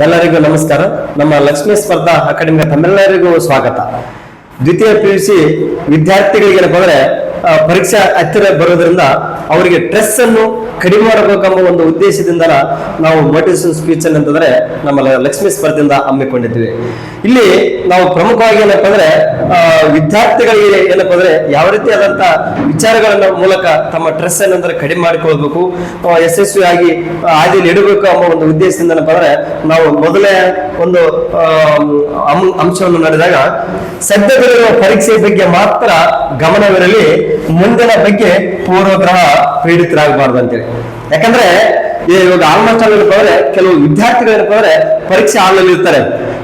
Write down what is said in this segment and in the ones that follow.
ಎಲ್ಲರಿಗೂ ನಮಸ್ಕಾರ. ನಮ್ಮ ಲಕ್ಷ್ಮೀ ಸ್ಪರ್ಧಾ ಅಕಾಡೆಮಿಗೆ ತಮ್ಮೆಲ್ಲರಿಗೂ ಸ್ವಾಗತ. ದ್ವಿತೀಯ PUC ವಿದ್ಯಾರ್ಥಿಗಳಿಗೆ ಏನಪ್ಪ ಅಂದ್ರೆ ಪರೀಕ್ಷಾ ಹತ್ತಿರ ಬರೋದ್ರಿಂದ ಅವರಿಗೆ ಸ್ಟ್ರೆಸ್ ಅನ್ನು ಕಡಿಮೆ ಮಾಡಬೇಕೆಂಬ ಒಂದು ಉದ್ದೇಶದಿಂದ ನಾವು ಮೋಟಿವೇಶನ್ ಸ್ಪೀಚ್ ಅಂತಂದ್ರೆ ನಮ್ಮ ಲಕ್ಷ್ಮೀ ಸ್ಪರ್ಧೆಯಿಂದ ಹಮ್ಮಿಕೊಂಡಿದ್ವಿ. ಇಲ್ಲಿ ನಾವು ಪ್ರಮುಖವಾಗಿ ಏನಪ್ಪ ಅಂದ್ರೆ ವಿದ್ಯಾರ್ಥಿಗಳಿಗೆ ಏನಪ್ಪ ಅಂದ್ರೆ ಯಾವ ರೀತಿಯಾದಂತ ವಿಚಾರಗಳನ್ನ ಮೂಲಕ ತಮ್ಮ ಸ್ಟ್ರೆಸ್ ಏನಂದ್ರೆ ಕಡಿಮೆ ಮಾಡಿಕೊಳ್ಬೇಕು, ಯಶಸ್ವಿಯಾಗಿ ಹಾದಿಯಲ್ಲಿ ಇಡಬೇಕು ಎಂಬ ಒಂದು ಉದ್ದೇಶದಿಂದ ಏನಪ್ಪ ಅಂದ್ರೆ ನಾವು ಮೊದಲೇ ಒಂದು ಅಂಶವನ್ನು ನಡೆದಾಗ ಸದ್ಯದಲ್ಲಿರುವ ಪರೀಕ್ಷೆ ಬಗ್ಗೆ ಮಾತ್ರ ಗಮನವಿರಲಿ, ಮುಂದಿನ ಬಗ್ಗೆ ಪೂರ್ವಗ್ರಹ ಪೀಡಿತರಾಗಬಾರ್ದು ಅಂತೇಳಿ. ಯಾಕಂದ್ರೆ ಇವಾಗ ಆಲ್ಮೋಸ್ಟ್ ಆಲ್ ಏನಪ್ಪ ಅಂದ್ರೆ ಕೆಲವು ವಿದ್ಯಾರ್ಥಿಗಳು ಏನಪ್ಪ ಅಂದ್ರೆ ಪರೀಕ್ಷೆ ಹಾಲಲ್ಲಿ ಇರ್ತಾರೆ.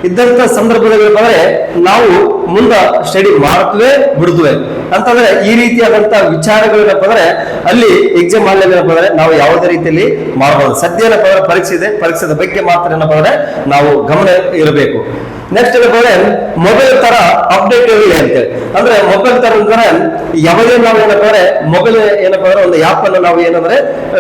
ಇದ್ದಂತ ಸಂದರ್ಭದಲ್ಲಿ ಏನಪ್ಪ ಅಂದ್ರೆ ನಾವು ಮುಂದ ಸ್ಟಡಿ ಮಾಡ್ತೇವೆ ಬಿಡ್ತೇವೆ ಅಂತಂದ್ರೆ ಈ ರೀತಿಯಾದಂತ ವಿಚಾರಗಳು ಏನಪ್ಪ ಅಂದ್ರೆ ಅಲ್ಲಿ ಎಕ್ಸಾಮ್ ಹಾಲ್ ಏನಪ್ಪ ಅಂದ್ರೆ ನಾವು ಯಾವುದೇ ರೀತಿಯಲ್ಲಿ ಮಾಡಬಹುದು. ಸದ್ಯ ಏನಪ್ಪ ಅಂದ್ರೆ ಪರೀಕ್ಷೆ ಇದೆ, ಪರೀಕ್ಷೆದ ಬಗ್ಗೆ ಮಾತ್ರ ಏನಪ್ಪ ಅಂದ್ರೆ ನಾವು ಗಮನ ಇರಬೇಕು. ನೆಕ್ಸ್ಟ್ ಏನಪ್ಪ ಅಂದ್ರೆ ಮೊಬೈಲ್ ತರ ಅಪ್ಡೇಟ್ ಇರಲಿ ಅಂತೇಳಿ. ಅಂದ್ರೆ ಮೊಬೈಲ್ ತರ ಅಂದ್ರೆ ಯಾವುದೇ ನಾವು ಏನಪ್ಪ ಅಂದ್ರೆ ಮೊಬೈಲ್ ಏನಪ್ಪ ಅಂದ್ರೆ ಒಂದು ಆಪ್ ಅನ್ನು ನಾವು ಏನಂದ್ರೆ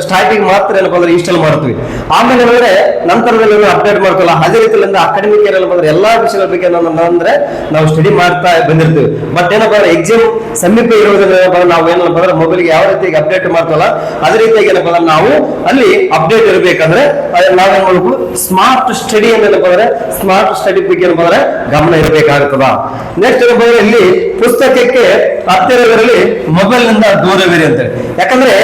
ಸ್ಟಾರ್ಟಿಂಗ್ ಮಾತ್ರ ಏನಪ್ಪ ಅಂದ್ರೆ ಇನ್ಸ್ಟಾಲ್ ಮಾಡ್ತೀವಿ. ಆಮೇಲೆ ಏನಂದ್ರೆ ನಂತರದಲ್ಲಿ ಅಪ್ಡೇಟ್ ಮಾಡ್ಕೊಳ್ಳಲ್ಲ. ಅದೇ ರೀತಿಯಿಂದ ಅಕಾಡೆಮಿಕ್ ಏನಲ್ಲ ಅಂದ್ರೆ ಎಲ್ಲಾ ವಿಷಯಗಳ ಬಗ್ಗೆ ಅಂದ್ರೆ ನಾವು ಸ್ಟಡಿ ಮಾಡ್ತಾ ಬಂದಿರ್ತೀವಿ. ಬಟ್ ಏನಪ್ಪ ಅಂದ್ರೆ ಎಕ್ಸಾಮ್ ಸಮೀಪ ಇರೋದ್ರಿಂದ ನಾವು ಏನಪ್ಪ ಅಂದ್ರೆ ಮೊಬೈಲ್ಗೆ ಯಾವ ರೀತಿಯಾಗಿ ಅಪ್ಡೇಟ್ ಮಾಡ್ತಲ್ಲ ಅದೇ ರೀತಿಯಾಗಿ ಏನಪ್ಪ ಅಂದ್ರೆ ನಾವು ಅಲ್ಲಿ ಅಪ್ಡೇಟ್ ಇರಬೇಕಂದ್ರೆ ನಾವೇನ್ ಮಾಡ್ಬೇಕು, ಸ್ಮಾರ್ಟ್ ಸ್ಟಡಿ ಏನಪ್ಪ ಅಂದ್ರೆ ಸ್ಮಾರ್ಟ್ ಸ್ಟಡಿ ಬಗ್ಗೆ ಏನಪ್ಪ ಅಂದ್ರೆ ಗಮನ ಇರಬೇಕಾಗುತ್ತದ. ನೆಕ್ಸ್ಟ್ ಏನಪ್ಪ ಅಂದ್ರೆ ಇಲ್ಲಿ ಪುಸ್ತಕಕ್ಕೆ ಹತ್ತಿರವಿರಲಿ, ಮೊಬೈಲ್ ನಿಂದ ದೂರವಿರಿ ಅಂತೇಳಿ. ಯಾಕಂದ್ರೆ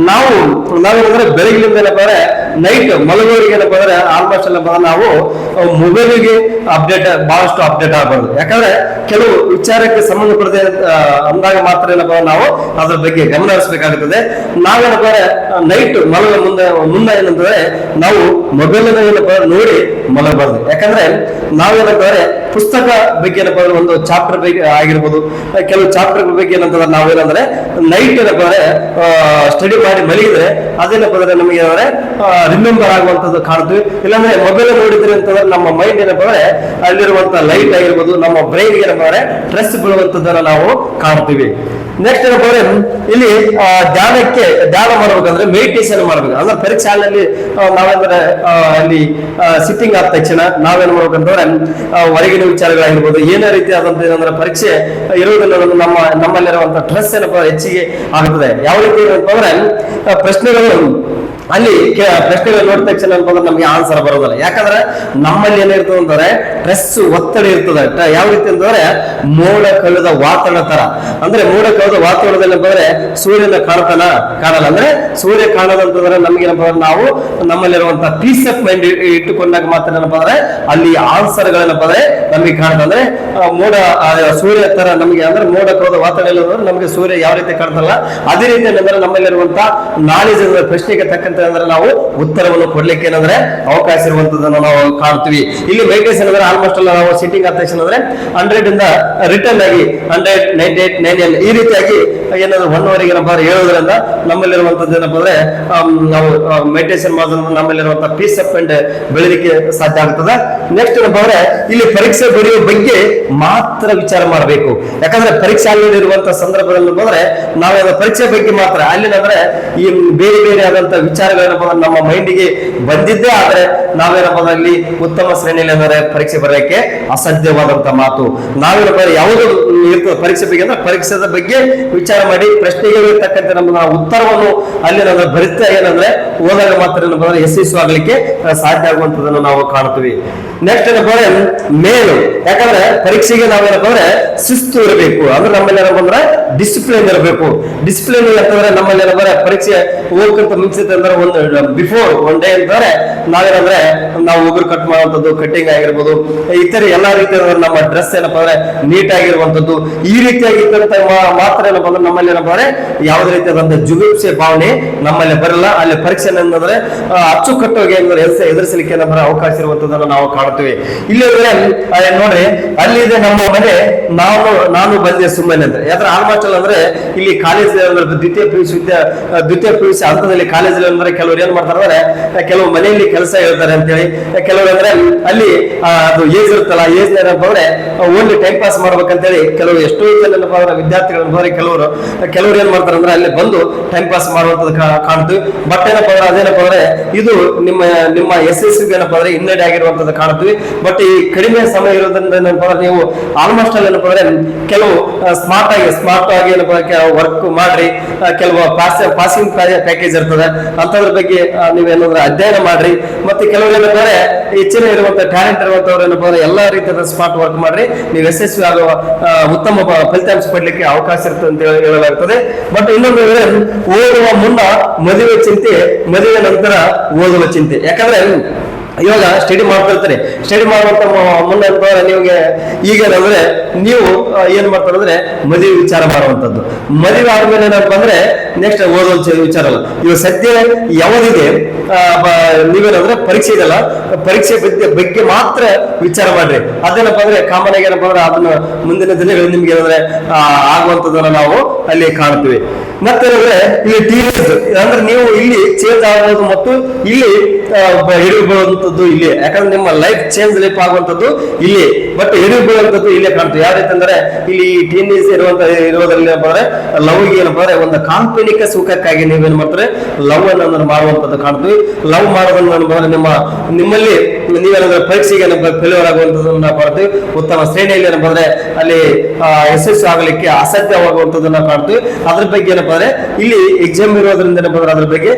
ನಾವೇನಂದ್ರೆ ಬೆಳಗಿನಿಂದ ಏನಪ್ಪ ಅಂದ್ರೆ ನೈಟ್ ಮಲಗೋರಿಗೆ ಏನಪ್ಪ ಅಂದ್ರೆ ಆಲ್ಮೋಸ್ಟ್ ಏನಪ್ಪ ನಾವು ಮೊಬೈಲ್ಗೆ ಬಹಳಷ್ಟು ಅಪ್ಡೇಟ್ ಆಗಬಾರ್ದು. ಯಾಕಂದ್ರೆ ಕೆಲವು ವಿಚಾರಕ್ಕೆ ಸಂಬಂಧಪಡದೆ ಅಂದಾಗ ಮಾತ್ರ ಏನಪ್ಪ ನಾವು ಅದ್ರ ಬಗ್ಗೆ ಗಮನ ಹರಿಸಬೇಕಾಗುತ್ತದೆ. ನಾವೇನಪ್ಪ ಅಂದ್ರೆ ನೈಟ್ ಮಲಗ ಮುಂದೆ ಏನಂತಂದ್ರೆ ನಾವು ಮೊಬೈಲ್ ಏನಪ್ಪ ನೋಡಿ ಮಲಗಬಾರ್ದು. ಯಾಕಂದ್ರೆ ನಾವೇನಪ್ಪ ಅಂದ್ರೆ ಪುಸ್ತಕ ಬಗ್ಗೆ ಏನಪ್ಪ ಅಂದ್ರೆ ಒಂದು ಚಾಪ್ಟರ್ ಬಗ್ಗೆ ಆಗಿರ್ಬೋದು, ಕೆಲವು ಚಾಪ್ಟರ್ ಬಗ್ಗೆ ಏನಂತಂದ್ರೆ ನಾವೇನಂದ್ರೆ ನೈಟ್ ಏನಪ್ಪ ಅಂದ್ರೆ ಸ್ಟಡಿ ಮಾಡಿ ಮಲಗಿದ್ರೆ ಅದೇನಪ್ಪ ಅಂದ್ರೆ ನಮಗೆ ಅಂದ್ರೆ ರಿಮೆಂಬರ್ ಆಗುವಂತದ್ದು ಕಾಣ್ತೀವಿ. ಇಲ್ಲಾಂದ್ರೆ ಮೊಬೈಲ್ ನೋಡಿದ್ರೆ ಅಂತಂದ್ರೆ ನಮ್ಮ ಮೈಂಡ್ ಏನಪ್ಪ ಅಂದ್ರೆ ಅಲ್ಲಿರುವಂತ ಲೈಟ್ ಆಗಿರ್ಬೋದು ನಮ್ಮ ಬ್ರೈನ್ ಏನಪ್ಪ ಅಂದ್ರೆ ಸ್ಟ್ರೆಸ್ ಬೀಳುವಂತದ್ದನ್ನ ನಾವು ಕಾಣ್ತೀವಿ. ನೆಕ್ಸ್ಟ್ ಏನಪ್ಪ ಅಂದ್ರೆ ಇಲ್ಲಿ ಧ್ಯಾನ ಮಾಡ್ಬೇಕಂದ್ರೆ ಮೆಡಿಟೇಷನ್ ಮಾಡ್ಬೇಕು. ಅಂದ್ರೆ ಪರೀಕ್ಷೆ ಹಾಲಿನಲ್ಲಿ ನಾವೇಂದ್ರೆ ಅಲ್ಲಿ ಸಿಟ್ಟಿಂಗ್ ಆದ ತಕ್ಷಣ ನಾವೇನ್ ಮಾಡ್ಬೇಕಂತಂದ್ರೆ ಹೊರಗಿನ ವಿಚಾರಗಳಾಗಿರ್ಬೋದು ಏನೇ ರೀತಿಯಾದಂತ ಏನಂದ್ರೆ ಪರೀಕ್ಷೆ ಇರುವುದನ್ನ ನಮ್ಮಲ್ಲಿರುವಂತ ಸ್ಟ್ರೆಸ್ ಏನಪ್ಪ ಹೆಚ್ಚಿಗೆ ಆಗುತ್ತದೆ. ಯಾವ ರೀತಿ ಏನಪ್ಪ ಅಂದ್ರೆ ಅಲ್ಲಿ ಪ್ರಶ್ನೆಗಳು ನೋಡಿದ ತಕ್ಷಣ ಅಂತಂದ್ರೆ ನಮಗೆ ಆನ್ಸರ್ ಬರೋದಲ್ಲ. ಯಾಕಂದ್ರೆ ನಮ್ಮಲ್ಲಿ ಏನಿರ್ತದೆ ಅಂತಂದ್ರೆ ಸ್ಟ್ರೆಸ್ ಒತ್ತಡ ಇರ್ತದೆ. ಯಾವ ರೀತಿ ಅಂತಂದ್ರೆ ಮೋಡ ಕಳೆದ ವಾತಾವರಣ ತರ. ಅಂದ್ರೆ ಮೋಡ ಕಳೆದ ವಾತಾವರಣದಲ್ಲಿ ಅಂತಂದ್ರೆ ಸೂರ್ಯನ ಕಾಣಲ್ಲ. ಅಂದ್ರೆ ಸೂರ್ಯ ಕಾಣದಂತಂದ್ರೆ ನಮ್ಗೆ ಏನಪ್ಪ ಅಂದ್ರೆ ನಾವು ನಮ್ಮಲ್ಲಿರುವಂತ ಪೀಸ್ ಆಫ್ ಮೈಂಡ್ ಇಟ್ಟುಕೊಂಡಾಗ ಮಾತ್ರ ಏನಪ್ಪ ಅಂದ್ರೆ ಅಲ್ಲಿ ಆನ್ಸರ್ ಗಳೇನಪ್ಪ ಅಂದ್ರೆ ನಮಗೆ ಕಾಣ್ತದೆ. ಅಂದ್ರೆ ಸೂರ್ಯ ತರ ನಮಗೆ ಅಂದ್ರೆ ಮೋಡ ಕಳೆದ ವಾತಾವರಣ ನಮಗೆ ಸೂರ್ಯ ಯಾವ ರೀತಿ ಕಾಣ್ತಲ್ಲ ಅದೇ ರೀತಿ ಏನಂದ್ರೆ ನಮ್ಮಲ್ಲಿರುವಂತ ನಾಲೆಜ್ ಪ್ರಶ್ನೆಗೆ ತಕ್ಕಂತೆ ಅಂದ್ರೆ ನಾವು ಉತ್ತರವನ್ನು ಕೊಡ್ಲಿಕ್ಕೆ ಏನಂದ್ರೆ ಅವಕಾಶ ಇರುವಂತದನ್ನು ನಾವು ಕಾಣ್ತೀವಿ. ಇಲ್ಲಿ ಮೆಡಿಟೇಷನ್ ಅಂದ್ರೆ ಆಲ್ಮೋಸ್ಟ್ ಅಲ್ಲ ನಾವು ಸಿಟ್ಟಿಂಗ್ ಆದ ತಕ್ಷಣ ಅಂದ್ರೆ 100 ಇಂದ ರಿಟರ್ನ್ ಆಗಿ 100, 98, 99 ಈ ರೀತಿಯಾಗಿ ಏನಾದ್ರು 1 ಅವರಿಗೆ ಏನಪ್ಪ ಹೇಳೋದ್ರಿಂದ ನಮ್ಮಲ್ಲಿರುವಂತದ್ದು ಏನಪ್ಪ ಅಂದ್ರೆ ನಾವು ಮೆಡಿಟೇಷನ್ ಮಾಡೋದ್ರಿಂದ ನಮ್ಮಲ್ಲಿರುವಂತಹ ಪೀಸ್ ಆಫ್ ಮೈಂಡ್ ಬೆಳಲಿಕ್ಕೆ ಸಾಧ್ಯ ಆಗ್ತದೆ. ನೆಕ್ಸ್ಟ್ ಏನಪ್ಪ ಅಂದ್ರೆ ಇಲ್ಲಿ ಪರೀಕ್ಷೆ ಬರೆಯುವ ಬಗ್ಗೆ ಮಾತ್ರ ವಿಚಾರ ಮಾಡಬೇಕು. ಯಾಕಂದ್ರೆ ಪರೀಕ್ಷೆ ಅಲ್ಲಿ ಇರುವಂತಹ ಸಂದರ್ಭದಲ್ಲಿ ಅಂದ್ರೆ ನಾವೇನೋ ಪರೀಕ್ಷೆ ಬಗ್ಗೆ ಮಾತ್ರ ಅಲ್ಲಿನಂದ್ರೆ ಈ ಬೇರೆ ಆದಂತ ವಿಚಾರಗಳೇನಪ್ಪ ನಮ್ಮ ಮೈಂಡಿಗೆ ಬಂದಿದ್ದೇ ಆದ್ರೆ ನಾವೇನಪ್ಪ ಅಲ್ಲಿ ಉತ್ತಮ ಶ್ರೇಣಿಯಲ್ಲಿ ಅಂದ್ರೆ ಪರೀಕ್ಷೆ ಬರೆಯಕ್ಕೆ ಅಸಾಧ್ಯವಾದಂತ ಮಾತು. ನಾವೇನಪ್ಪ ಯಾವುದು ಇರ್ತದೆ ಪರೀಕ್ಷೆ ಬಗ್ಗೆ ಅಂದ್ರೆ ಪರೀಕ್ಷೆದ ಬಗ್ಗೆ ವಿಚಾರ ಮಾಡಿ ಪ್ರಶ್ನೆಗೆ ತಕ್ಕಂತೆ ನಮ್ಮ ಉತ್ತರವನ್ನು ಅಲ್ಲಿ ನಾವು ಬರಿತಾ ಏನಂದ್ರೆ ಹೋದಾಗ ಮಾತ್ರ ಏನಪ್ಪ ಅಂದ್ರೆ ಯಶಸ್ವಿ ಆಗ್ಲಿಕ್ಕೆ ಸಾಧ್ಯ ಆಗುವಂತದನ್ನು ನಾವು ಕಾಣ್ತೀವಿ. ನೆಕ್ಸ್ಟ್ ಏನಪ್ಪ ಅಂದ್ರೆ ಮೇಲು. ಯಾಕಂದ್ರೆ ಪರೀಕ್ಷೆಗೆ ನಾವೇನಪ್ಪ ಅಂದ್ರೆ ಶಿಸ್ತು ಇರಬೇಕು. ಅಂದ್ರೆ ನಮ್ಮಲ್ಲಿ ಏನಪ್ಪ ಅಂದ್ರೆ ಡಿಸಿಪ್ಲಿನ್ ಇರಬೇಕು. ಡಿಸಿಪ್ಲಿನ್ ಅಂತಂದ್ರೆ ನಮ್ಮಲ್ಲಿ ಏನಂದ್ರೆ ಪರೀಕ್ಷೆ ಹೋಗಕ್ಕಿಂತ ಮುಂಚಿತ ಅಂದ್ರೆ ಒಂದು ಬಿಫೋರ್ 1 ಡೇ ಅಂತಂದ್ರೆ ನಾವೇನಂದ್ರೆ ನಾವು ಉಗುರು ಕಟ್ ಮಾಡುವಂಥದ್ದು, ಕಟ್ಟಿಂಗ್ ಆಗಿರ್ಬೋದು, ಇತರೆ ಎಲ್ಲಾ ರೀತಿಯ ನಮ್ಮ ಡ್ರೆಸ್ ಏನಪ್ಪ ಅಂದ್ರೆ ನೀಟ್ ಆಗಿರುವಂತದ್ದು ಈ ರೀತಿಯಾಗಿದ್ದಂತ ಮಾತ್ರ ಏನಪ್ಪ ಅಂದ್ರೆ ನಮ್ಮಲ್ಲಿ ಏನಪ್ಪ ಅಂದ್ರೆ ಯಾವುದೇ ರೀತಿಯಾದಂತ ಜುಗುಪ್ಸೆ ಭಾವನೆ ನಮ್ಮಲ್ಲಿ ಬರಲ್ಲ. ಅಲ್ಲಿ ಪರೀಕ್ಷೆ ಏನಂದ್ರೆ ಅಚ್ಚುಕಟ್ಟಾಗಿ ಎದುರಿಸಲಿಕ್ಕೆ ಏನಂದ್ರೆ ಅವಕಾಶ ಇರುವಂತದನ್ನು ನಾವು ಕಾಣ್ತೀವಿ. ಇಲ್ಲಿ ನೋಡ್ರಿ ಅಲ್ಲಿದೆ ನಮ್ಮ ಮನೆ, ನಾನು ಬಂದೆ ಸುಮ್ಮನೆ ಅಂತ. ಯಾಕಂದ್ರೆ ಆಲ್ಮೋಸ್ಟ್ ಅಲ್ಲ ಅಂದ್ರೆ ಇಲ್ಲಿ ಕಾಲೇಜ್ ದ್ವಿತೀಯ PUC ಹಂತದಲ್ಲಿ ಕಾಲೇಜಲ್ಲಿ ಅಂದ್ರೆ ಕೆಲವರು ಏನ್ ಮಾಡ್ತಾರೆ ಅಂದ್ರೆ ಕೆಲವು ಮನೆಯಲ್ಲಿ ಕೆಲಸ ಹೇಳ್ತಾರೆ ಅಂತೇಳಿ, ಕೆಲವರು ಅಂದ್ರೆ ಅಲ್ಲಿ ಅದು ಏಜ್ ಇರುತ್ತಲ್ಲ, ಏಜ್ ಏನಪ್ಪ ಅಂದ್ರೆ ಓನ್ಲಿ ಟೈಮ್ ಪಾಸ್ ಮಾಡ್ಬೇಕಂತೇಳಿ ಕೆಲವರು ಎಷ್ಟೋ ಜನ ವಿದ್ಯಾರ್ಥಿಗಳು ಕೆಲವರು ಏನ್ ಮಾಡ್ತಾರೆ ಅಂದ್ರೆ ಅಲ್ಲಿ ಬಂದು ಟೈಮ್ ಪಾಸ್ ಮಾಡುವಂತದ್ದು ಕಾಣ್ತೀವಿ. ಬಟ್ ಏನಪ್ಪ ಅಂದ್ರೆ ಅದೇನಪ್ಪ ಅಂದ್ರೆ ಇದು ನಿಮ್ಮ SSC ಏನಪ್ಪ ಅಂದ್ರೆ ಹಿನ್ನಡೆ ಆಗಿರುವಂತದ್ದು ಕಾಣ್ತೀವಿ. ಬಟ್ ಈ ಕಡಿಮೆ ಸಮಯ ಇರೋದ್ರಿಂದ ಏನಪ್ಪ ಅಂದ್ರೆ ನೀವು ಆಲ್ಮೋಸ್ಟ್ ಅಲ್ಲಿ ಏನಪ್ಪ ಅಂದ್ರೆ ಕೆಲವು ಸ್ಮಾರ್ಟ್ ಆಗಿ ಏನಪ್ಪ ವರ್ಕ್ ಮಾಡ್ರಿ, ಕೆಲವು ಪಾಸಿಂಗ್ ಪ್ಯಾಕೇಜ್ ಇರ್ತದೆ ಅಂತದ್ರ ಬಗ್ಗೆ ನೀವೇನಂದ್ರೆ ಅಧ್ಯಯನ ಮಾಡ್ರಿ. ಮತ್ತೆ ಕೆಲವರು ಏನಪ್ಪ ಅಂದ್ರೆ ಹೆಚ್ಚಿನ ಇರುವಂತ ಟ್ಯಾಲೆಂಟ್ ಇರುವಂತವ್ರು ಏನಪ್ಪ ಅಂದ್ರೆ ಎಲ್ಲಾ ರೀತಿಯ ಸ್ಮಾರ್ಟ್ ವರ್ಕ್ ಮಾಡ್ರಿ, ನೀವು ಯಶಸ್ವಿ ಆಗುವ ಉತ್ತಮ ಫಲಿತಾಂಶ ಪಡ್ಲಿಕ್ಕೆ ಅವಕಾಶ ಇರುತ್ತೆ ಅಂತ ಹೇಳಲಾಗ್ತದೆ. ಬಟ್ ಇನ್ನೊಂದು ಓದುವ ಮುನ್ನ ಮದುವೆ ಚಿಂತೆ, ಮದುವೆ ನಂತರ ಓದುವ ಚಿಂತೆ. ಯಾಕಂದ್ರೆ ಇವಾಗ ಸ್ಟಡಿ ಮಾಡ್ತಿರ್ತಾರೆ, ಸ್ಟಡಿ ಮಾಡುವಂತ ಮುನ್ನ ನಿಮಗೆ ಈಗೇನಂದ್ರೆ ನೀವು ಏನ್ ಮಾಡ್ತಾರೆ ಅಂದ್ರೆ ಮದುವೆ ವಿಚಾರ ಮಾಡುವಂತದ್ದು. ಮದುವೆ ಆದ್ಮೇಲೆ ಏನಪ್ಪ ಅಂದ್ರೆ ನೆಕ್ಸ್ಟ್ ಓದುವಂತ ವಿಚಾರ ಅಲ್ಲ. ಇವಾಗ ಸದ್ಯ ಯಾವುದಿದೆ ನೀವೇನಂದ್ರೆ ಪರೀಕ್ಷೆ ಇದೆಲ್ಲ, ಪರೀಕ್ಷೆ ಬಗ್ಗೆ ಮಾತ್ರ ವಿಚಾರ ಮಾಡ್ರಿ. ಅದೇನಪ್ಪ ಅಂದ್ರೆ ಕಾಮನ್ ಆಗಿ ಏನಪ್ಪ ಅಂದ್ರೆ ಅದನ್ನ ಮುಂದಿನ ದಿನಗಳಲ್ಲಿ ನಿಮ್ಗೆ ಏನಂದ್ರೆ ಆಗುವಂತದನ್ನ ನಾವು ಅಲ್ಲಿ ಕಾಣ್ತೀವಿ. ಮತ್ತೇನಂದ್ರೆ ಇಲ್ಲಿ ಟೀನೇಜ್ ಅಂದ್ರೆ ನೀವು ಇಲ್ಲಿ ಚೇಂಜ್ ಆಗೋದು ಮತ್ತು ಇಲ್ಲಿ ಹಿಡಿಯುವಂಥದ್ದು ಇಲ್ಲಿ, ಯಾಕಂದ್ರೆ ನಿಮ್ಮ ಲೈಫ್ ಚೇಂಜ್ ಲೈಫ್ ಆಗುವಂಥದ್ದು ಇಲ್ಲಿ, ಬಟ್ ಹಿಡಿಯುವಂಥದ್ದು ಇಲ್ಲೇ ಕಾಣ್ತೀವಿ. ಯಾವ ರೀತಿ ಅಂದ್ರೆ ಇಲ್ಲಿ ಟೀನೇಜ್ ಇರೋದ್ರಲ್ಲಿ ಏನಪ್ಪ ಅಂದ್ರೆ ಲವ್ಗೆ ಏನಪ್ಪ ಅಂದ್ರೆ ಒಂದು ಕಾಲ್ಪನಿಕ ಸುಖಕ್ಕಾಗಿ ನೀವೇನ್ ಮಾಡ್ತಾರೆ ಲವ್ ಅನ್ನು ಮಾಡುವಂಥದ್ದು ಕಾಣ್ತೀವಿ. ಲವ್ ಮಾಡೋದನ್ನ ನಿಮ್ಮಲ್ಲಿ ನೀವೇನಾದ್ರೆ ಪರೀಕ್ಷೆಗೆ ಫೇಲ್ಯೂರ್ ಆಗುವಂಥದ್ದನ್ನ ಕಾಣ್ತೀವಿ. ಉತ್ತಮ ಶ್ರೇಣಿಯಲ್ಲಿ ಏನಪ್ಪ ಅಂದ್ರೆ ಅಲ್ಲಿ ಯಶಸ್ವಿ ಆಗಲಿಕ್ಕೆ ಅಸಾಧ್ಯವಾಗುವಂಥದ್ದನ್ನ ಕಾಣ್ತೀವಿ. ಅದ್ರ ಬಗ್ಗೆ ಏನಪ್ಪ ಅಂದ್ರೆ ಇಲ್ಲಿ ಎಕ್ಸಾಮ್ ಇರೋದ್ರಿಂದ ಏನಪ್ಪ ಅಂದ್ರೆ ಅದ್ರ ಬಗ್ಗೆ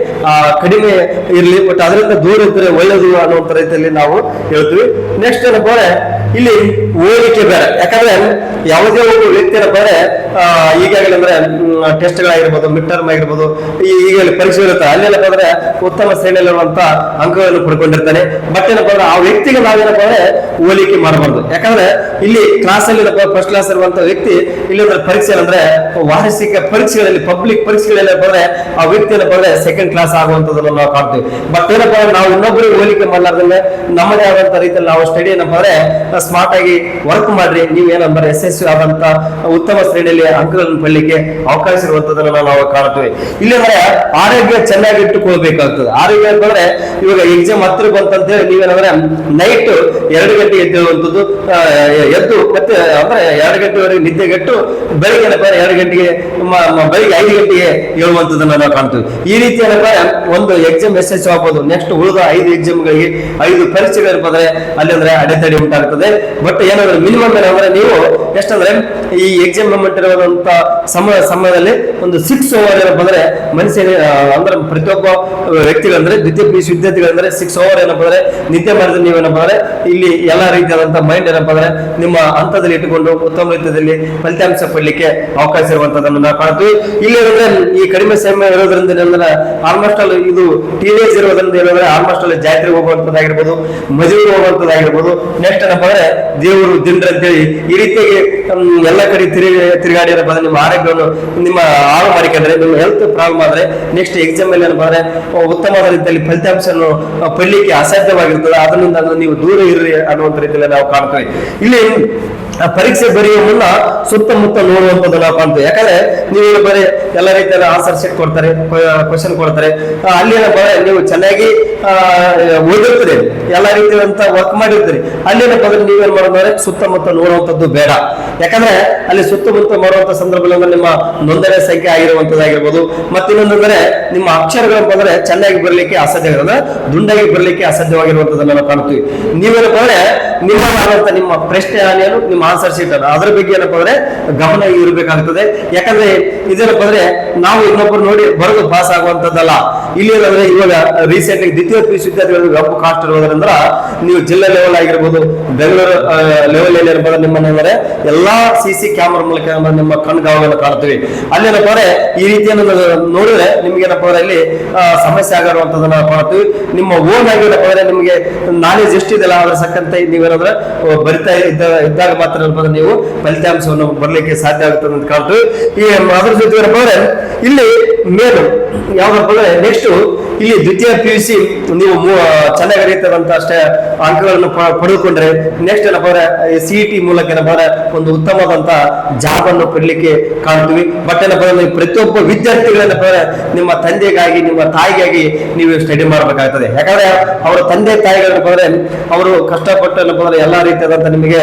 ಕಡಿಮೆ ಇರಲಿ, ಬಟ್ ಅದರಿಂದ ದೂರ ಇದ್ರೆ ಒಳ್ಳೇದು ಅನ್ನುವಂಥ ರೀತಿಯಲ್ಲಿ ನಾವು ಹೇಳ್ತೀವಿ. ನೆಕ್ಸ್ಟ್ ಏನಪ್ಪ ಅಂದ್ರೆ ಇಲ್ಲಿ ಓದಿಕೆ ಬೇರೆ. ಯಾಕಂದ್ರೆ ಯಾವುದೇ ಒಂದು ವ್ಯಕ್ತಿ ಏನಪ್ಪ ಅಂದ್ರೆ ಈಗಾಗಲೇ ಅಂದ್ರೆ ಟೆಸ್ಟ್ಗಳಾಗಿರ್ಬೋದು, ಮಿಡ್ ಟರ್ಮ್ ಆಗಿರ್ಬೋದು, ಈಗಾಗಲೇ ಪರೀಕ್ಷೆ ಇರುತ್ತೆ, ಅಲ್ಲೇನಪ್ಪ ಅಂದ್ರೆ ಉತ್ತಮ ಶ್ರೇಣಿಯಲ್ಲಿರುವಂತ ಅಂಕಗಳನ್ನು ಪಡ್ಕೊಂಡಿರ್ತಾನೆ. ಬಟ್ ಏನಪ್ಪ ಅಂದ್ರೆ ಆ ವ್ಯಕ್ತಿಗೆ ನಾವೇನಪ್ಪ ಅಂದ್ರೆ ಹೋಲಿಕೆ ಮಾಡಬಾರ್ದು. ಯಾಕಂದ್ರೆ ಇಲ್ಲಿ ಕ್ಲಾಸ್ ಅಲ್ಲಿ ಫಸ್ಟ್ ಕ್ಲಾಸ್ ಇರುವಂತ ವ್ಯಕ್ತಿ ಇಲ್ಲಿ ಅಂದ್ರೆ ಪರೀಕ್ಷೆ ಅಂದ್ರೆ ವಾರ್ಷಿಕ ಪರೀಕ್ಷೆಗಳಲ್ಲಿ, ಪಬ್ಲಿಕ್ ಪರೀಕ್ಷೆಗಳಲ್ಲಿ ಅಂದ್ರೆ ಆ ವ್ಯಕ್ತಿ ಏನಪ್ಪ ಅಂದ್ರೆ ಸೆಕೆಂಡ್ ಕ್ಲಾಸ್ ಆಗುವಂತದನ್ನು ನಾವು ಕಾಣ್ತೀವಿ. ಬಟ್ ಏನಪ್ಪ ಅಂದ್ರೆ ನಾವು ಇನ್ನೊಬ್ಬರಿಗೆ ಹೋಲಿಕೆ ಮಾಡಲಾರ್ದಂಗೆ ನಮ್ಮದೇ ಆದಂತ ರೀತಿಯಲ್ಲಿ ನಾವು ಸ್ಟಡಿ ಏನಪ್ಪ ಅಂದ್ರೆ ಸ್ಮಾರ್ಟ್ ಆಗಿ ವರ್ಕ್ ಮಾಡ್ರಿ, ನೀವು ಏನಂದ್ರೆ ಯಶಸ್ವಿ ಆದಂತ ಉತ್ತಮ ಶ್ರೇಣಿಯಲ್ಲಿ ಅಂಕಗಳನ್ನು ಪಡಲಿಕ್ಕೆ ಅವಕಾಶ ಇರುವಂತದನ್ನ ನಾವು ಕಾಣ್ತೀವಿ. ಇಲ್ಲಿ ಅಂದ್ರೆ ಆರೋಗ್ಯ ಚೆನ್ನಾಗಿ ಇಟ್ಟುಕೊಳ್ಬೇಕಾಗ್ತದೆ. ಆರೋಗ್ಯ ಅಂತಂದ್ರೆ ಇವಾಗ ಎಕ್ಸಾಮ್ ಹತ್ತಿರ ಬಂತಂತೇಳಿ ನೀವೇನಂದ್ರೆ ನೈಟ್ 2 ಗಂಟೆ ಎದ್ದೇಳುವಂಥದ್ದು, ಎದ್ದು ಮತ್ತೆ ಅಂದ್ರೆ 2 ಗಂಟೆವರೆಗೆ ನಿದ್ದೆಗೆಟ್ಟು ಬೆಳಿಗ್ಗೆ ಏನಪ್ಪ 2 ಗಂಟೆಗೆ ಬೆಳಿಗ್ಗೆ 5 ಗಂಟೆಗೆ ಹೇಳುವಂಥದ್ದನ್ನ ನಾವು ಕಾಣ್ತೀವಿ. ಈ ರೀತಿ ಏನಪ್ಪ ಒಂದು ಎಕ್ಸಾಮ್ ಯಶಸ್ವಿ ಆಗ್ಬೋದು. ನೆಕ್ಸ್ಟ್ ಉಳಿದ 5 ಎಕ್ಸಾಮ್ಗಳಿಗೆ 5 ಪರೀಕ್ಷೆಗಳಿರ್ಬೋದ್ರೆ ಅಲ್ಲಿ ಅಂದ್ರೆ ಅಡೆತಡೆ ಉಂಟಾಗ್ತದೆ. ಬಟ್ ಏನಂದ್ರೆ ಮಿನಿಮಮ್ ಏನಂದ್ರೆ ನೀವು ಎಷ್ಟಂದ್ರೆ ಈ ಎಕ್ಸಾಮ್ ಮೂಮೆಂಟ್ ಇರುವಂತ ಸಮಯದಲ್ಲಿ ಒಂದು 6 ಅವರ್ ಏನಪ್ಪ ಅಂದ್ರೆ ಮನುಷ್ಯ ಅಂದ್ರೆ ಪ್ರತಿಯೊಬ್ಬ ವ್ಯಕ್ತಿಗಳಂದ್ರೆ ದ್ವಿತೀಯ PUC ವಿದ್ಯಾರ್ಥಿಗಳಂದ್ರೆ 6 ಅವರ್ ಏನಪ್ಪ ಅಂದ್ರೆ ನಿದ್ದೆ ಮಾಡಿದ್ರೆ ನೀವೇನಪ್ಪ ಅಂದ್ರೆ ಇಲ್ಲಿ ಎಲ್ಲಾ ರೀತಿಯಾದಂತ ಮೈಂಡ್ ಏನಪ್ಪ ಅಂದ್ರೆ ನಿಮ್ಮ ಹಂತದಲ್ಲಿ ಇಟ್ಟುಕೊಂಡು ಉತ್ತಮ ರೀತಿಯಲ್ಲಿ ಫಲಿತಾಂಶ ಪಡ್ಲಿಕ್ಕೆ ಅವಕಾಶ ಇರುವಂತದನ್ನು ನಾವು ಕಾಣ್ತೀವಿ. ಇಲ್ಲಿ ಏನಂದ್ರೆ ಈ ಕಡಿಮೆ ಸಮಯ ಇರೋದ್ರಿಂದ ಏನಂದ್ರೆ ಆಲ್ಮೋಸ್ಟ್ ಅಲ್ಲಿ ಇದು ಟೀನೇಜ್ ಇರೋದ್ರಿಂದ ಏನಂದ್ರೆ ಆಲ್ಮೋಸ್ಟ್ ಅಲ್ಲಿ ಜಾತ್ರೆಗೆ ಹೋಗುವಂತದ್ದಾಗಿರ್ಬೋದು, ಮದುವೆಗೆ ಹೋಗುವಂತದ್ದಾಗಿರ್ಬೋದು, ನೆಕ್ಸ್ಟ್ ಏನಪ್ಪ ಅಂದ್ರೆ ದೇವರು ದಿಂಡ್ರ ಅಂತೇಳಿ ಈ ರೀತಿಯಾಗಿ ಎಲ್ಲ ಕಡೆ ತಿರುಗಾಡಿ ಏನಪ್ಪ ಅಂದ್ರೆ ನಿಮ್ಮ ಆರೋಗ್ಯವನ್ನು ನಿಮ್ಮ ಹಾಳು ಮಾಡಿಕೊಂಡ್ರೆ, ನಿಮ್ಮ ಹೆಲ್ತ್ ಪ್ರಾಬ್ಲಮ್ ಆದ್ರೆ ನೆಕ್ಸ್ಟ್ ಎಕ್ಸಾಮ್ ಅಲ್ಲಿ ಏನಪ್ಪ ಅಂದ್ರೆ ಉತ್ತಮವಾದ ರೀತಿಯಲ್ಲಿ ಫಲಿತಾಂಶವನ್ನು ಪಡ್ಲಿಕ್ಕೆ ಅಸಾಧ್ಯವಾಗಿರ್ತದೆ. ಅದರಿಂದ ನೀವು ದೂರ ಇರ್ರಿ ಅನ್ನುವಂತ ರೀತಿಯಲ್ಲಿ ನಾವು ಕಾಣ್ತೀವಿ. ಇಲ್ಲಿ ಪರೀಕ್ಷೆ ಬರೆಯುವ ಮುನ್ನ ಸುತ್ತಮುತ್ತ ನೋಡುವಂಥದ್ದು ನಾವು ಕಾಣ್ತೀವಿ. ಯಾಕಂದ್ರೆ ನೀವು ಬರೀ ಎಲ್ಲ ರೀತಿಯ ಆನ್ಸರ್ ಶೀಟ್ ಕೊಡ್ತಾರೆ, ಕ್ವಶನ್ ಕೊಡ್ತಾರೆ, ಅಲ್ಲಿ ಏನಪ್ಪ ನೀವು ಚೆನ್ನಾಗಿ ಓದಿರ್ತೀರಿ, ಎಲ್ಲ ರೀತಿಯಾದಂತ ವರ್ಕ್ ಮಾಡಿರ್ತೀರಿ, ಅಲ್ಲಿ ಏನಪ್ಪ ಅಂದ್ರೆ ನೀವೇನ್ ಮಾಡೋದಂದ್ರೆ ಸುತ್ತಮುತ್ತ ನೋಡುವಂಥದ್ದು ಬೇಡ. ಯಾಕಂದ್ರೆ ಅಲ್ಲಿ ಸುತ್ತಮುತ್ತ ಮಾಡುವಂತ ಸಂದರ್ಭದಲ್ಲಿ ನಿಮ್ಮ ನೋಂದಣಿ ಸಂಖ್ಯೆ ಆಗಿರುವಂತದ್ದಾಗಿರ್ಬೋದು, ಮತ್ತಿನ್ನೊಂದಂದ್ರೆ ನಿಮ್ಮ ಅಕ್ಷರಗಳನ್ನ ಬಂದ್ರೆ ಚೆನ್ನಾಗಿ ಬರ್ಲಿಕ್ಕೆ ಅಸಾಧ್ಯ ಅಂದ್ರೆ ದುಂಡಾಗಿ ಬರ್ಲಿಕ್ಕೆ ಅಸಾಧ್ಯವಾಗಿರುವಂತದನ್ನ ನಾವು ಕಾಣ್ತೀವಿ. ನೀವೇನಪ್ಪ ಅಂದ್ರೆ ನಿಮ್ಮ ಪ್ರಶ್ನೆ ಏನು, ನಿಮ್ಮ ಆನ್ಸರ್ ಶೀಟ್ ಅನ್ನ ಅದ್ರ ಬಗ್ಗೆ ಏನಪ್ಪ ಅಂದ್ರೆ ಗಮನ ಇರಬೇಕಾಗ್ತದೆ. ಯಾಕಂದ್ರೆ ಇದೇನಪ್ಪ ಅಂದ್ರೆ ನಾವು ಇನ್ನೊಬ್ಬರು ನೋಡಿ ಬರೆದು ಪಾಸ್ ಆಗುವಂತದ್ದಲ್ಲ. ಇಲ್ಲಿ ಏನಂದ್ರೆ ಇವಾಗ ರೀಸೆಂಟ್ ದ್ವಿತೀಯ PUC ವಿದ್ಯಾರ್ಥಿಗಳಿಗೆ ಕಪ್ಪು ಕಾಸ್ಟ್ ಇರೋದ್ರಿಂದ ನೀವು ಜಿಲ್ಲಾ ಲೆವೆಲ್ ಆಗಿರ್ಬೋದು, ಬೆಂಗಳೂರು ಲೆವೆಲ್ ಏನ್ ಇರ್ಬೋದು, ನಿಮ್ಮನ್ನ ಎಲ್ಲಾ CC ಕ್ಯಾಮರಾ ಮೂಲಕ ನಿಮ್ಮ ಕಣ್ಗಾವಲನ್ನು ಕಾಣ್ತೀವಿ. ಅಲ್ಲಿ ಏನಪ್ಪ ಅಂದ್ರೆ ಈ ರೀತಿಯನ್ನು ನೋಡಿದ್ರೆ ನಿಮ್ಗೆ ಏನಪ್ಪ ಅಂದ್ರೆ ಇಲ್ಲಿ ಸಮಸ್ಯೆ ಆಗಿರುವಂತದನ್ನ ಕಾಣ್ತೀವಿ. ನಿಮ್ಮ ಓನ್ ಆಗಿ ಏನಪ್ಪ ಅಂದ್ರೆ ನಿಮ್ಗೆ ನಾಲೆಜ್ ಎಷ್ಟಿದೆಲ್ಲ ಅದ್ರ ಸಕ್ಕಂತೆ ನೀವೇನಾದ್ರೆ ಬರಿತಾ ಇದ್ದಾಗ ಮಾತ್ರ ನೀವು ಫಲಿತಾಂಶವನ್ನು ಬರ್ಲಿಕ್ಕೆ ಸಾಧ್ಯ ಆಗುತ್ತದೆ ಅಂತ ಕಾಣ್ತೀವಿ. ಈ ಅದ್ರ ಜೊತೆ ಏನಪ್ಪ ಅಂದ್ರೆ ಇಲ್ಲಿ ಮೇಲು ಯಾವ್ದಪ್ಪ ಅಂದ್ರೆ ನೆಕ್ಸ್ಟ್ ಇಲ್ಲಿ ದ್ವಿತೀಯ PUC ನೀವು ಚೆನ್ನಾಗಿ ಅರಿತದಂತ ಇರುವಂತಹ ಅಷ್ಟೇ ಅಂಕಗಳನ್ನು ಪಡೆದುಕೊಂಡ್ರೆ ನೆಕ್ಸ್ಟ್ ಏನಪ್ಪ ಅಂದ್ರೆ CET ಮೂಲಕ ಏನಪ್ಪ ಅಂದ್ರೆ ಒಂದು ಉತ್ತಮವಾದಂತಹ ಜಾಬ್ ಅನ್ನು ಪಡಲಿಕ್ಕೆ ಕಾಣ್ತೀವಿ. ಬಟ್ ಏನಪ್ಪ ಅಂದ್ರೆ ಪ್ರತಿಯೊಬ್ಬ ವಿದ್ಯಾರ್ಥಿಗಳೇನಪ್ಪ ಅಂದ್ರೆ ನಿಮ್ಮ ತಂದೆಗಾಗಿ ನಿಮ್ಮ ತಾಯಿಗಾಗಿ ನೀವು ಸ್ಟಡಿ ಮಾಡಬೇಕಾಗ್ತದೆ. ಯಾಕಂದ್ರೆ ಅವರ ತಂದೆ ತಾಯಿಗಳೇನಪ್ಪ ಅಂದ್ರೆ ಅವರು ಕಷ್ಟಪಟ್ಟು ಏನಪ್ಪ ಅಂದ್ರೆ ಎಲ್ಲಾ ರೀತಿಯಾದಂತ ನಿಮಗೆ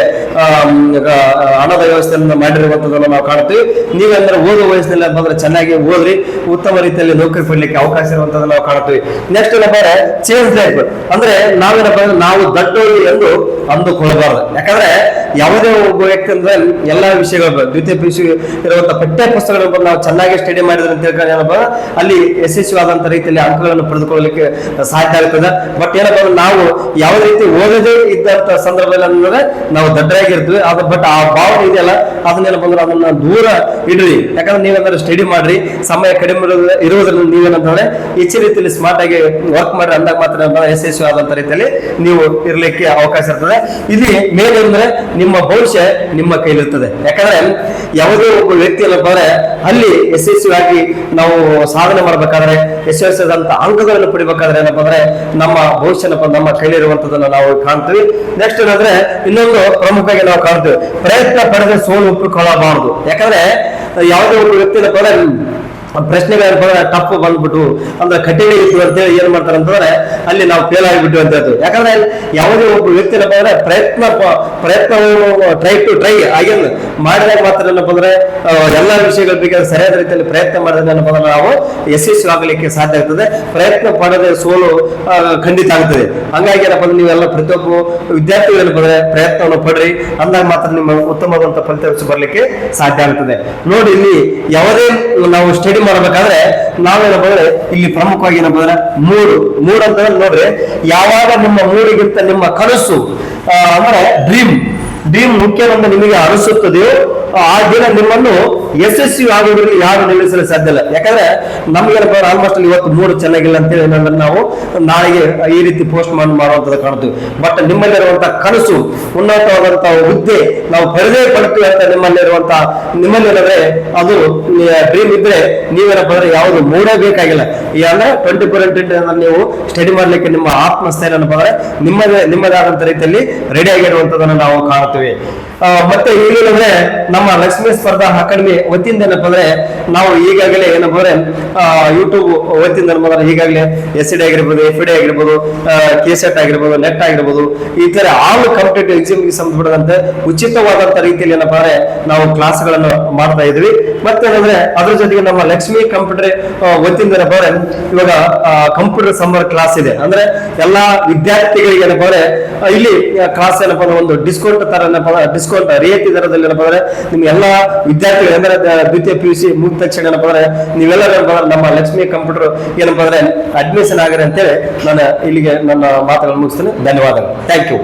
ಹಣದ ವ್ಯವಸ್ಥೆಯನ್ನು ಮಾಡಿರುವಂತದನ್ನು ನಾವು ಕಾಣ್ತೀವಿ. ನೀವೇಂದ್ರೆ ಓದುವ ವಯಸ್ಸಿನಲ್ಲಿ ಅಂದ್ರೆ ಚೆನ್ನಾಗಿ ಓದ್ರಿ, ಉತ್ತಮ ರೀತಿಯಲ್ಲಿ ನೌಕರಿ ಪಡ್ಲಿಕ್ಕೆ ಅವಕಾಶ ಇರುವಂತದನ್ನು ನಾವು ಕಾಣ್ತೀವಿ. ನೆಕ್ಸ್ಟ್ ಏನಪ್ಪ ಅಂದ್ರೆ ಚೇಂಜ್ ಲೈಫ್ ಅಂದ್ರೆ ನಾವೇನಪ್ಪ ಅಂದ್ರೆ ನಾವು ದೊಡ್ಡವರು ಎಂದು ಅಂದುಕೊಳ್ಳಬಾರದು. ಯಾಕಂದ್ರೆ ಯಾವುದೇ ಒಬ್ಬ ವ್ಯಕ್ತಿ ಅಂದ್ರೆ ಎಲ್ಲಾ ವಿಷಯಗಳು ದ್ವಿತೀಯ PUC ಇರುವಂತಹ ಪಠ್ಯ ಪುಸ್ತಕಗಳನ್ನು ನಾವು ಚೆನ್ನಾಗಿ ಸ್ಟಡಿ ಮಾಡಿದ್ರೆ ಅಂತ ಹೇಳ್ಕೊಂಡು ಏನಪ್ಪ ಅಲ್ಲಿ ಯಶಸ್ವಿಯಾದಂತ ರೀತಿಯಲ್ಲಿ ಅಂಕಗಳನ್ನು ಪಡೆದುಕೊಳ್ಳಲಿಕ್ಕೆ ಸಾಧ್ಯ ಆಗ್ತದೆ. ಬಟ್ ಏನಪ್ಪ ಅಂದ್ರೆ ನಾವು ಯಾವ ರೀತಿ ಓದದೇ ಇದ್ದಂತ ಸಂದರ್ಭದಲ್ಲಿ ಅಂದ್ರೆ ನಾವು ದಡ್ಡರಾಗಿರ್ತೀವಿ. ಅದು ಬಟ್ ಆ ಭಾವನೆ ಇದೆಯಲ್ಲ ಅದನ್ನೇನಪ್ಪ ಅಂದ್ರೆ ಅದನ್ನ ದೂರ ಇಡ್ರಿ. ಯಾಕಂದ್ರೆ ನೀವೇನಾದ್ರೆ ಸ್ಟಡಿ ಮಾಡ್ರಿ, ಸಮಯ ಕಡಿಮೆ ಇರುವುದರಿಂದ ನೀವೇನಂತಂದ್ರೆ ಹೆಚ್ಚಿನ ರೀತಿಯಲ್ಲಿ ಸ್ಮಾರ್ಟ್ ಆಗಿ ವರ್ಕ್ ಮಾಡ್ರಿ, ಅಂದಾಗ ಮಾತ್ರ ಯಶಸ್ವಿ ಆದಂತ ರೀತಿಯಲ್ಲಿ ನೀವು ಇರ್ಲಿಕ್ಕೆ ಅವಕಾಶ ಇರ್ತದೆ. ಇಲ್ಲಿ ಮೇನ್ ಅಂದ್ರೆ ನಿಮ್ಮ ಭವಿಷ್ಯ ನಿಮ್ಮ ಕೈಲಿರ್ತದೆ. ಯಾಕಂದ್ರೆ ಯಾವುದೇ ಒಬ್ಬ ವ್ಯಕ್ತಿ ಏನಪ್ಪ ಅಂದ್ರೆ ಅಲ್ಲಿ ಯಶಸ್ವಿಯಾಗಿ ನಾವು ಸಾಧನೆ ಮಾಡ್ಬೇಕಾದ್ರೆ ಯಶಸ್ವಿಯಾದಂತ ಅಂಕಗಳನ್ನು ಪಡಿಬೇಕಾದ್ರೆ ಏನಪ್ಪ ಅಂದ್ರೆ ನಮ್ಮ ಭವಿಷ್ಯ ನಮ್ಮ ಕೈಲಿರುವಂತದನ್ನ ನಾವು ಕಾಣ್ತೀವಿ. ನೆಕ್ಸ್ಟ್ ಏನಂದ್ರೆ ಇನ್ನೊಂದು ಪ್ರಮುಖವಾಗಿ ನಾವು ಕಾಣ್ತೀವಿ, ಪ್ರಯತ್ನ ಪಡೆದ ಸೋಲು ಒಪ್ಪಿಕೊಳ್ಳಬಾರದು. ಯಾಕಂದ್ರೆ ಯಾವುದೇ ಒಬ್ಬ ವ್ಯಕ್ತಿ ಏನಪ್ಪ ಅಂದ್ರೆ ಪ್ರಶ್ನೆಗಳು ಟಫ್ ಬಂದ್ಬಿಟ್ಟು ಅಂದ್ರೆ ಕಠಿಣ ಇತ್ತು ಅಂತೇಳಿ ಏನ್ ಮಾಡ್ತಾರೆ ಅಂತಂದ್ರೆ ಅಲ್ಲಿ ನಾವು ಫೇಲ್ ಆಗಿಬಿಟ್ಟು ಅಂತ ಹೇಳ್ತೀವಿ. ಯಾಕಂದ್ರೆ ಯಾವುದೇ ಒಬ್ಬ ವ್ಯಕ್ತಿ ಏನಪ್ಪ ಅಂದ್ರೆ ಪ್ರಯತ್ನವನ್ನು ಟ್ರೈ ಆಗಿಲ್ಲ ಮಾಡಿದಾಗ ಮಾತ್ರ ಏನಪ್ಪ ಅಂದ್ರೆ ಎಲ್ಲಾ ವಿಷಯಗಳ ಬಗ್ಗೆ ಸರಿಯಾದ ರೀತಿಯಲ್ಲಿ ಪ್ರಯತ್ನ ಮಾಡಿದ್ರೆ ಏನಪ್ಪ ಅಂದ್ರೆ ನಾವು ಯಶಸ್ವಿ ಆಗಲಿಕ್ಕೆ ಸಾಧ್ಯ ಆಗ್ತದೆ. ಪ್ರಯತ್ನ ಪಡದೆ ಸೋಲು ಖಂಡಿತ ಆಗ್ತದೆ. ಹಂಗಾಗಿ ಏನಪ್ಪ ಅಂದ್ರೆ ನೀವೆಲ್ಲ ಪ್ರತಿಯೊಬ್ಬ ವಿದ್ಯಾರ್ಥಿಗಳು ಏನಪ್ಪ ಅಂದ್ರೆ ಪ್ರಯತ್ನವನ್ನು ಪಡ್ರಿ, ಅಂದಾಗ ಮಾತ್ರ ನಿಮ್ಮ ಉತ್ತಮವಾದಂತ ಫಲಿತಾಂಶ ಬರ್ಲಿಕ್ಕೆ ಸಾಧ್ಯ ಆಗ್ತದೆ. ನೋಡಿ, ಇಲ್ಲಿ ಯಾವುದೇ ನಾವು ಸ್ಟಡಿ ಮಾಡಬೇಕಾದ್ರೆ ನಾವೇನಪ್ಪ ಅಂದ್ರೆ ಇಲ್ಲಿ ಪ್ರಮುಖವಾಗಿ ಏನಪ್ಪ ಅಂದ್ರೆ ಮೂಡ್ ಅಂತ ನೋಡ್ರಿ, ಯಾವಾಗ ನಿಮ್ಮ ಮೂಡಿಗಿಂತ ನಿಮ್ಮ ಕನಸು ಅಂದ್ರೆ ಡ್ರೀಮ್ ಮುಖ್ಯವೆಂದು ನಿಮಗೆ ಅನಿಸುತ್ತದೆಯೋ ಆ ದಿನ ನಿಮ್ಮನ್ನು ಯಶಸ್ವಿ ಆಗುವುದರಲ್ಲಿ ಯಾರು ನಿಲ್ಲಿಸಲು ಸಾಧ್ಯ ಇಲ್ಲ. ಯಾಕಂದ್ರೆ ನಮ್ಗೇನಪ್ಪ ಆಲ್ಮೋಸ್ಟ್ ಇವತ್ತು ಮೂಡ್ ಚೆನ್ನಾಗಿಲ್ಲ ಅಂತೇಳಿ ಏನಂದ್ರೆ ನಾವು ನಾಳೆಗೆ ಈ ರೀತಿ ಪೋಸ್ಟ್ ಮಾಡುವಂತದ್ದು ಕಾಣ್ತೀವಿ. ಬಟ್ ನಿಮ್ಮಲ್ಲಿರುವಂತಹ ಕನಸು, ಉನ್ನತವಾದಂತಹ ಹುದ್ದೆ ನಾವು ಪಡ್ತೀವಿ ಅಂತ ನಿಮ್ಮಲ್ಲಿ ಏನಂದ್ರೆ ಅದು ಡ್ರೀಮ್ ಇದ್ರೆ ನೀವೇನಪ್ಪ ಅಂದ್ರೆ ಯಾವುದು ಮೂಡೇ ಬೇಕಾಗಿಲ್ಲ. ಅಂದ್ರೆ 24/7 ನೀವು ಸ್ಟಡಿ ಮಾಡ್ಲಿಕ್ಕೆ ನಿಮ್ಮ ಆತ್ಮಸ್ಥೈರ್ಯ ಏನಪ್ಪ ಅಂದ್ರೆ ನಿಮ್ಮದಾದಂತ ರೀತಿಯಲ್ಲಿ ರೆಡಿ ಆಗಿರುವಂತದನ್ನ ನಾವು ಕಾಣ್ತೀವಿ. ಮತ್ತೆ ಈಗೇನಂದ್ರೆ ನಮ್ಮ ಲಕ್ಷ್ಮೀ ಸ್ಪರ್ಧಾ ಅಕಾಡೆಮಿ ವತಿಯಿಂದ ಏನಪ್ಪ ಅಂದ್ರೆ ನಾವು ಈಗಾಗಲೇ ಏನಪ್ಪ ಅಂದ್ರೆ ಯೂಟ್ಯೂಬ್ ವತಿಯಿಂದ ಈಗಾಗಲೇ SED ಆಗಿರ್ಬೋದು, FED ಆಗಿರ್ಬೋದು, KSET ಆಗಿರ್ಬೋದು, ನೆಟ್ ಆಗಿರ್ಬೋದು, ಈ ತರ ಆಲ್ ಕಾಂಪಿಟೇಟಿವ್ ಎಕ್ಸಾಮ್ಗೆ ಸಂಬಂಧಪಟ್ಟಂತೆ ಉಚಿತವಾದಂತ ರೀತಿಯಲ್ಲಿ ಏನಪ್ಪ ಅಂದ್ರೆ ನಾವು ಕ್ಲಾಸ್ಗಳನ್ನು ಮಾಡ್ತಾ ಇದ್ವಿ. ಮತ್ತೆ ಏನಂದ್ರೆ ಅದ್ರ ಜೊತೆಗೆ ನಮ್ಮ ಲಕ್ಷ್ಮಿ ಕಂಪ್ಯೂಟರ್ ವತಿಯಿಂದ ಏನಪ್ಪ ಅಂದ್ರೆ ಇವಾಗ ಕಂಪ್ಯೂಟರ್ ಸಮ್ಮರ್ ಕ್ಲಾಸ್ ಇದೆ. ಅಂದ್ರೆ ಎಲ್ಲಾ ವಿದ್ಯಾರ್ಥಿಗಳಿಗೆ ಏನಪ್ಪ ಅಂದ್ರೆ ಇಲ್ಲಿ ಕ್ಲಾಸ್ ಏನಪ್ಪ ಅಂದ್ರೆ ಒಂದು ಡಿಸ್ಕೌಂಟ್ ತರ ಡಿಸ್ಕೌಂಟ್ ರಿಯಾಯಿತಿ ದರದಲ್ಲಿ ಏನಪ್ಪ ಅಂದ್ರೆ ನಿಮ್ಗೆ ಎಲ್ಲಾ ವಿದ್ಯಾರ್ಥಿಗಳು ಅಂದ್ರೆ ದ್ವಿತೀಯ PUC ಮುಗಿದ ತಕ್ಷಣ ಏನಪ್ಪ ಅಂದ್ರೆ ನೀವೆಲ್ಲರೂ ನಮ್ಮ ಲಕ್ಷ್ಮಿ ಕಂಪ್ಯೂಟರ್ ಏನಪ್ಪ ಅಂದ್ರೆ ಅಡ್ಮಿಷನ್ ಆಗಿರಿ ಅಂತೇಳಿ ನಾನು ಇಲ್ಲಿಗೆ ನನ್ನ ಮಾತುಗಳನ್ನು ಮುಗಿಸ್ತೇನೆ. ಧನ್ಯವಾದಗಳು. Thank you.